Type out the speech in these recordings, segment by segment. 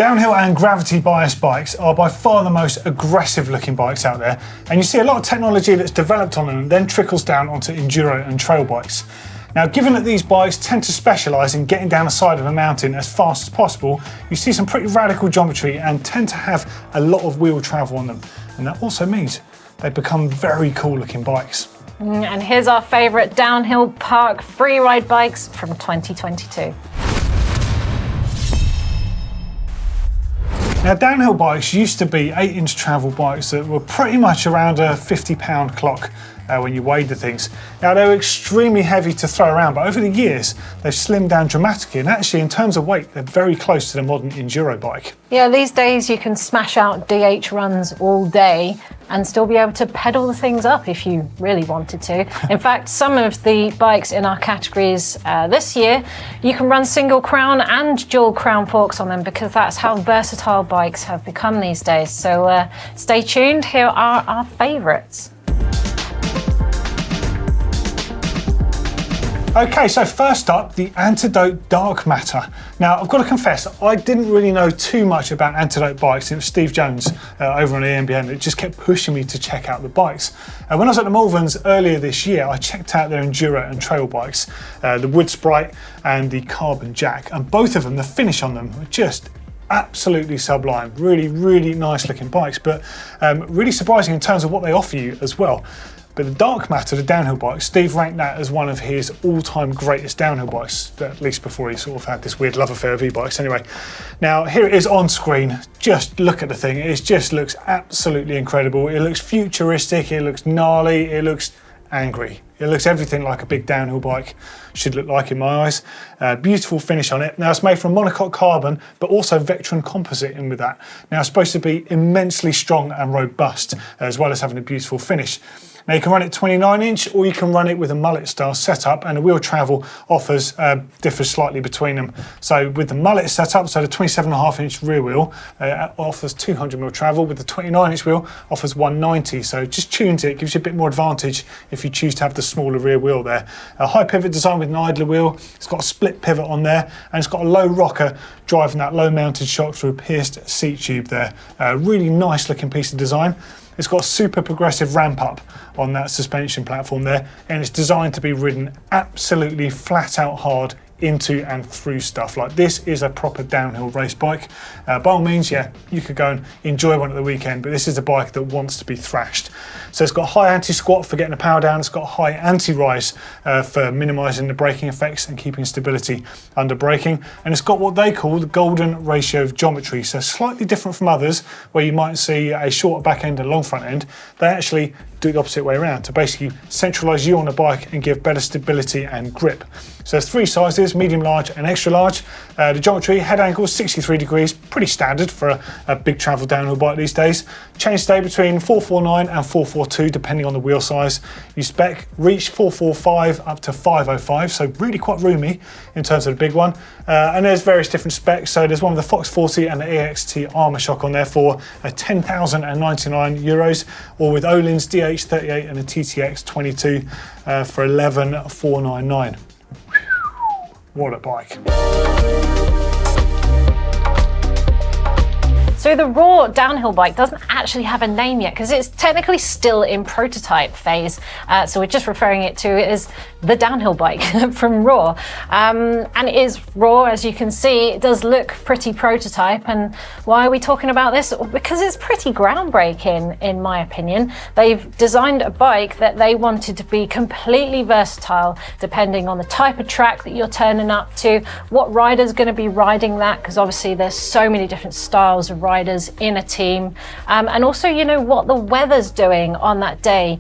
Downhill and gravity bias bikes are by far the most aggressive looking bikes out there, and you see a lot of technology that's developed on them and then trickles down onto enduro and trail bikes. Now, given that these bikes tend to specialise in getting down the side of a mountain as fast as possible, you see some pretty radical geometry and tend to have a lot of wheel travel on them, and that also means they become very cool looking bikes. And here's our favourite downhill park freeride bikes from 2022. Now, downhill bikes used to be 8-inch travel bikes that were pretty much around a 50-pound clock when you weighed the things. Now, they were extremely heavy to throw around, but over the years, they've slimmed down dramatically, and actually, in terms of weight, they're very close to the modern enduro bike. Yeah, these days you can smash out DH runs all day and still be able to pedal the things up if you really wanted to. In fact, some of the bikes in our categories this year, you can run single crown and dual crown forks on them because that's how versatile bikes have become these days. So stay tuned, here are our favourites. Okay, so first up, the Antidote DARKMATTER. Now, I've got to confess, I didn't really know too much about Antidote bikes. It was Steve Jones over on GMBN that just kept pushing me to check out the bikes. When I was at the Malverns earlier this year, I checked out their enduro and trail bikes, the Wood Sprite and the Carbon Jack, and both of them, the finish on them were just absolutely sublime. Really, really nice looking bikes, but really surprising in terms of what they offer you as well. But the DARKMATTER, the downhill bike, Steve ranked that as one of his all-time greatest downhill bikes, at least before he sort of had this weird love affair of e-bikes. Anyway, now here it is on screen. Just look at the thing. It just looks absolutely incredible. It looks futuristic, it looks gnarly, it looks angry. It looks everything like a big downhill bike should look like in my eyes. Beautiful finish on it. Now, it's made from monocoque carbon, but also Vectron composite in with that. Now, it's supposed to be immensely strong and robust, as well as having a beautiful finish. Now, you can run it 29-inch or you can run it with a mullet style setup, and the wheel travel differs slightly between them. So with the mullet setup, so the 27.5-inch rear wheel offers 200mm travel, with the 29-inch wheel offers 190. So it just tunes it, gives you a bit more advantage if you choose to have the smaller rear wheel there. A high pivot design with an idler wheel. It's got a split pivot on there, and it's got a low rocker driving that low mounted shock through a pierced seat tube there. Really nice looking piece of design. It's got a super progressive ramp up on that suspension platform there, and it's designed to be ridden absolutely flat out hard into and through stuff. Like, this is a proper downhill race bike. By all means, yeah, you could go and enjoy one at the weekend, but this is a bike that wants to be thrashed. So it's got high anti-squat for getting the power down. It's got high anti-rise for minimising the braking effects and keeping stability under braking. And it's got what they call the golden ratio of geometry. So slightly different from others, where you might see a shorter back end and long front end. They actually do the opposite way around to basically centralise you on the bike and give better stability and grip. So there's 3 sizes, medium, large and extra large. The geometry, head angle 63 degrees, pretty standard for a big travel downhill bike these days. Chainstay between 449 and 442 depending on the wheel size. You spec reach 445 up to 505, so really quite roomy in terms of the big one. And there's various different specs. So there's one with the Fox 40 and the EXT armour shock on there for 10,099 euros, or with Öhlins DH38 and a TTX 22 for 11,499. What a bike. So the Raww downhill bike doesn't actually have a name yet because it's technically still in prototype phase. So we're just referring it to it as the downhill bike from Raww. And it is Raww, as you can see. It does look pretty prototype. And why are we talking about this? Because it's pretty groundbreaking, in my opinion. They've designed a bike that they wanted to be completely versatile, depending on the type of track that you're turning up to, what rider's going to be riding that, because obviously there's so many different styles of riders in a team, and also, you know, what the weather's doing on that day.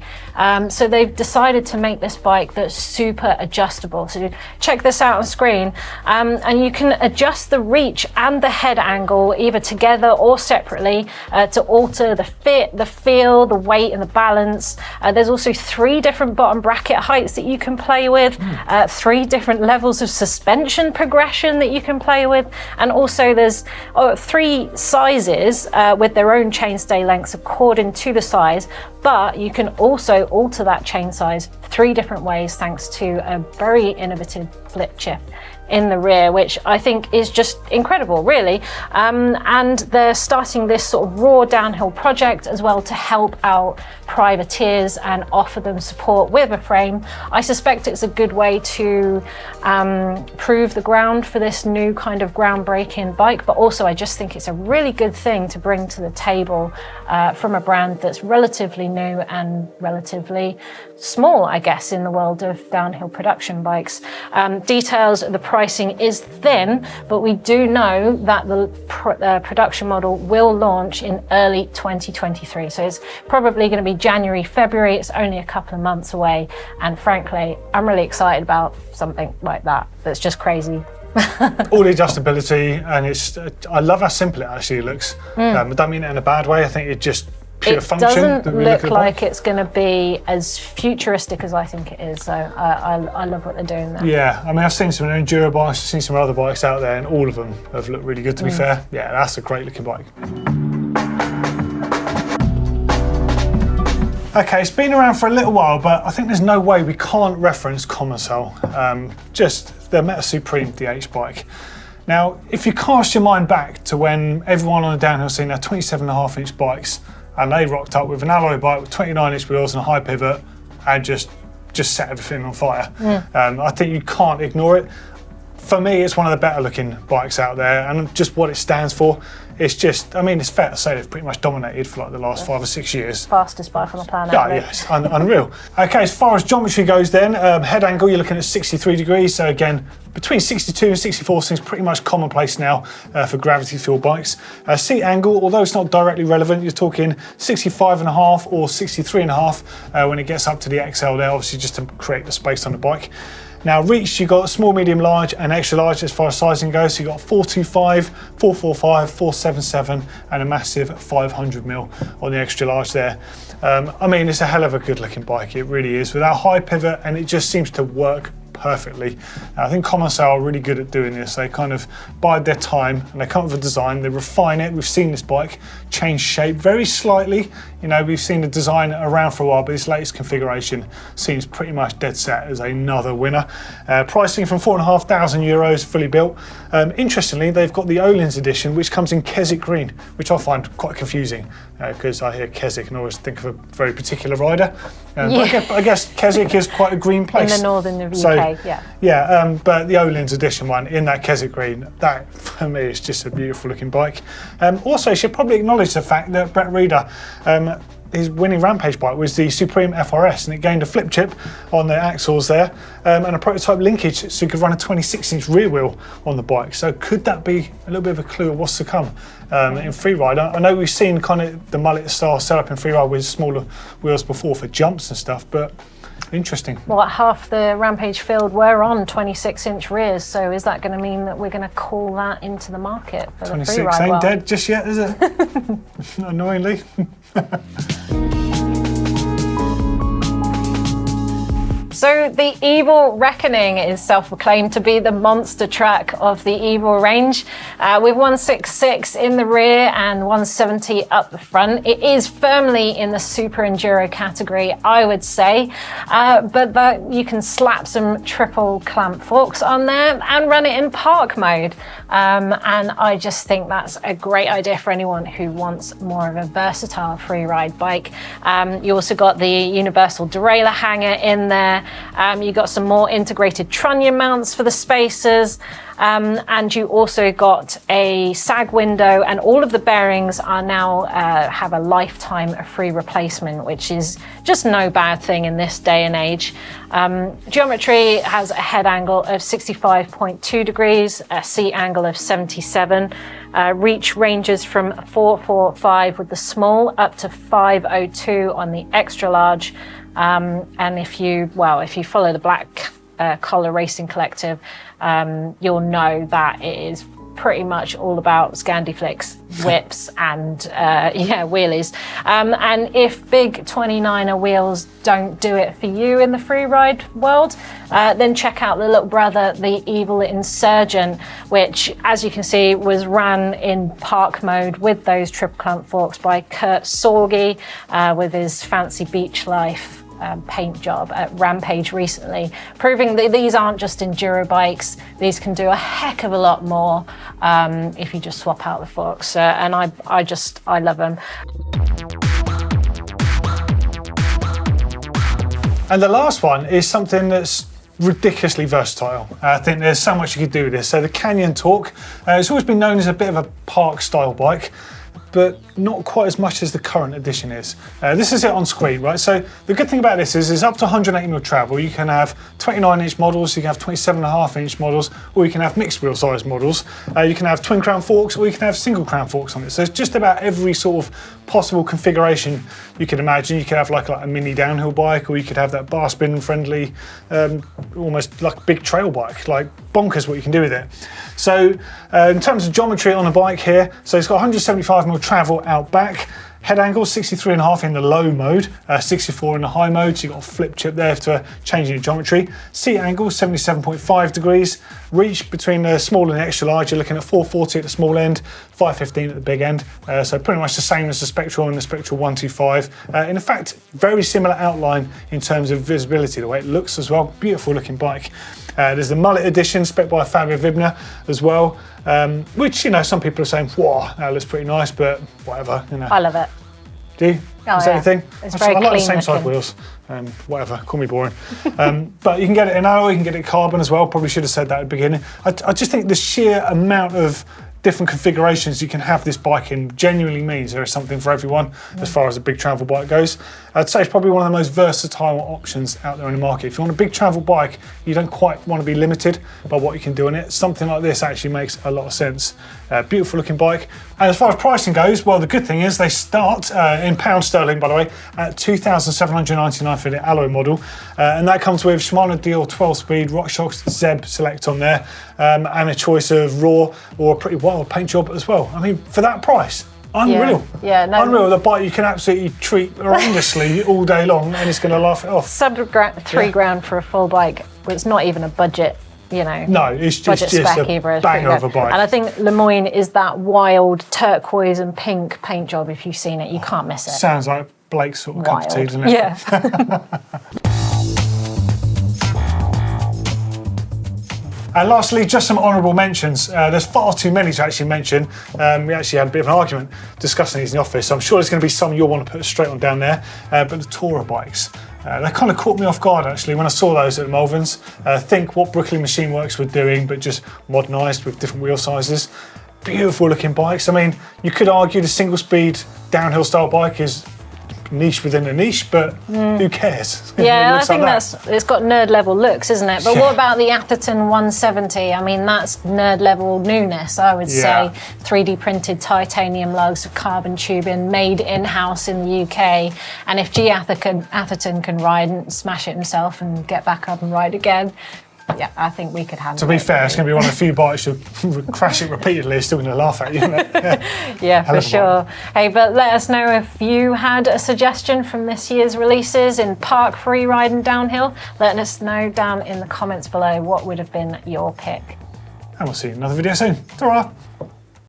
So they've decided to make this bike that's super adjustable. So check this out on screen, and you can adjust the reach and the head angle either together or separately to alter the fit, the feel, the weight and the balance. There's also 3 different bottom bracket heights that you can play with, 3 different levels of suspension progression that you can play with, and also there's 3 sizes with their own chainstay lengths according to the size, but you can also alter that chain size 3 different ways thanks to a very innovative flip chip. in the rear, which I think is just incredible, really. And they're starting this sort of Raww downhill project as well to help out privateers and offer them support with a frame. I suspect it's a good way to prove the ground for this new kind of groundbreaking bike, but also I just think it's a really good thing to bring to the table from a brand that's relatively new and relatively small, I guess, in the world of downhill production bikes. Details, the pricing is thin, but we do know that the production model will launch in early 2023. So it's probably going to be January, February. It's only a couple of months away. And frankly, I'm really excited about something like that. That's just crazy. All the adjustability, and I love how simple it actually looks. I don't mean it in a bad way. I think it just pure function. It doesn't look like it's going to be as futuristic as I think it is. So I love what they're doing there. Yeah, I mean, I've seen some enduro bikes, I've seen some other bikes out there, and all of them have looked really good, to be fair. Yeah, that's a great looking bike. Okay, it's been around for a little while, but I think there's no way we can't reference Commencal, just the Meta Supreme DH bike. Now, if you cast your mind back to when everyone on the downhill scene had 27.5-inch bikes, and they rocked up with an alloy bike with 29-inch wheels and a high pivot, and just set everything on fire. I think you can't ignore it. For me, it's one of the better looking bikes out there, and just what it stands for. It's just, I mean, it's fair to say they've pretty much dominated for like the last 5 or 6 years. Fastest bike on the planet. Yeah, yes, unreal. Okay, as far as geometry goes then, head angle, you're looking at 63 degrees. So again, between 62 and 64 seems pretty much commonplace now for gravity fueled bikes. Seat angle, although it's not directly relevant, you're talking 65.5 or 63.5 when it gets up to the XL there, obviously just to create the space on the bike. Now reach, you've got small, medium, large and extra large as far as sizing goes. So you've got 425, 445, 477 and a massive 500mm on the extra large there. I mean, it's a hell of a good looking bike, it really is, with that high pivot, and it just seems to work perfectly. I think Commencal are really good at doing this. They kind of bide their time and they come up with a design, they refine it. We've seen this bike change shape very slightly. You know, we've seen the design around for a while, but this latest configuration seems pretty much dead set as another winner. Pricing from €4,500 fully built. Interestingly, they've got the Öhlins edition, which comes in Keswick green, which I find quite confusing because I hear Keswick and always think of a very particular rider. But I guess Keswick is quite a green place. In the northern of the So, UK, yeah, but the Öhlins edition one in that Keswick green, that for me is just a beautiful looking bike. Also, I should probably acknowledge the fact that Brett Reeder, his winning Rampage bike was the Supreme FRS, and it gained a flip chip on the axles there and a prototype linkage so you could run a 26-inch rear wheel on the bike. So could that be a little bit of a clue of what's to come in Freeride? I know we've seen kind of the mullet style setup in Freeride with smaller wheels before for jumps and stuff, but interesting. Well, half the Rampage field were on 26-inch rears, so is that going to mean that we're going to call that into the market for 26 the Freeride ain't world? dead just yet, is it? Annoyingly. So the Evil Wreckoning is self-proclaimed to be the monster truck of the Evil range, with 166 in the rear and 170 up the front. It is firmly in the super enduro category, I would say, but you can slap some triple clamp forks on there and run it in park mode. And I just think that's a great idea for anyone who wants more of a versatile freeride bike. You also got the universal derailleur hanger in there. You got some more integrated trunnion mounts for the spacers, and you also got a sag window, and all of the bearings are now have a lifetime of free replacement, which is just no bad thing in this day and age. Geometry has a head angle of 65.2 degrees, a seat angle of 77. Reach ranges from 445 with the small up to 502 on the extra large. And if you follow the Black Collar Racing Collective, you'll know that it is pretty much all about Scandi flicks, whips, and wheelies. And if big 29er wheels don't do it for you in the freeride world, then check out the little brother, the Evil Insurgent, which, as you can see, was ran in park mode with those triple clamp forks by Kurt Sorgi with his fancy beach life paint job at Rampage recently, proving that these aren't just enduro bikes. These can do a heck of a lot more if you just swap out the forks, and I love them. And the last one is something that's ridiculously versatile. I think there's so much you could do with this. So the Canyon Torque, it's always been known as a bit of a park style bike, but not quite as much as the current edition is. This is it on screen, right? So the good thing about this is it's up to 180mm travel. You can have 29-inch models, you can have 27.5-inch models, or you can have mixed wheel size models. You can have twin crown forks, or you can have single crown forks on it. So it's just about every sort of possible configuration you could imagine. You could have like a mini downhill bike, or you could have that bar spin friendly, almost like a big trail bike, like bonkers what you can do with it. So in terms of geometry on the bike here, so it's got 175mm travel out back, head angle 63.5 in the low mode, 64 in the high mode, so you've got a flip chip there to change your geometry. Seat angle 77.5 degrees, reach between the small and the extra large, you're looking at 440 at the small end, 515 at the big end, so pretty much the same as the Spectral and the Spectral 125. In fact, very similar outline in terms of visibility, the way it looks as well, beautiful looking bike. There's the Mullet Edition, spec by Fabio Vibna as well, which, you know, some people are saying, wow, that looks pretty nice, but whatever, you know. I love it. Do you? Oh, is that your thing? It's very I like the clean same side looking. wheels. Whatever, call me boring. But you can get it in alloy, you can get it carbon as well. Probably should have said that at the beginning. I just think the sheer amount of different configurations you can have this bike in genuinely means there is something for everyone as far as a big travel bike goes. I'd say it's probably one of the most versatile options out there in the market. If you want a big travel bike, you don't quite want to be limited by what you can do in it. Something like this actually makes a lot of sense. Beautiful looking bike. And as far as pricing goes, well, the good thing is they start in pound sterling, by the way, at $2,799 for the alloy model. And that comes with Shimano Deal 12-speed RockShox Zeb Select on there, and a choice of Raww or a pretty wild paint job as well. I mean, for that price, unreal. Yeah, no, unreal. The bike you can absolutely treat horrendously all day long, and it's going to laugh it off. $3 grand for a full bike. Well, it's not even a budget, you know. No, it's just a banger of a bike. And I think Lemoyne is that wild turquoise and pink paint job. If you've seen it, you can't miss it. Sounds like Blake's sort of cup of tea, doesn't it? Yeah. And lastly, just some honourable mentions. There's far too many to actually mention. We actually had a bit of an argument discussing these in the office, so I'm sure there's going to be some you'll want to put straight on down there. But the Tourer bikes, they kind of caught me off guard actually when I saw those at the Malverns. Think what Brooklyn Machine Works were doing, but just modernised with different wheel sizes. Beautiful looking bikes. I mean, you could argue the single speed downhill style bike is niche within a niche, but who cares? Yeah, I think it's got nerd level looks, isn't it? But what about the Atherton 170? I mean, that's nerd level newness, I would say. 3D printed titanium lugs with carbon tubing, made in-house in the UK. And if G. Atherton can ride and smash it himself and get back up and ride again, yeah, I think we could handle it. To be fair, it's going to be one of the few bikes who crash it repeatedly, it's still going to laugh at you, isn't it? Yeah, for sure. Hey, but let us know if you had a suggestion from this year's releases in park, freeride and downhill. Let us know down in the comments below what would have been your pick. And we'll see you in another video soon. Ta-ra!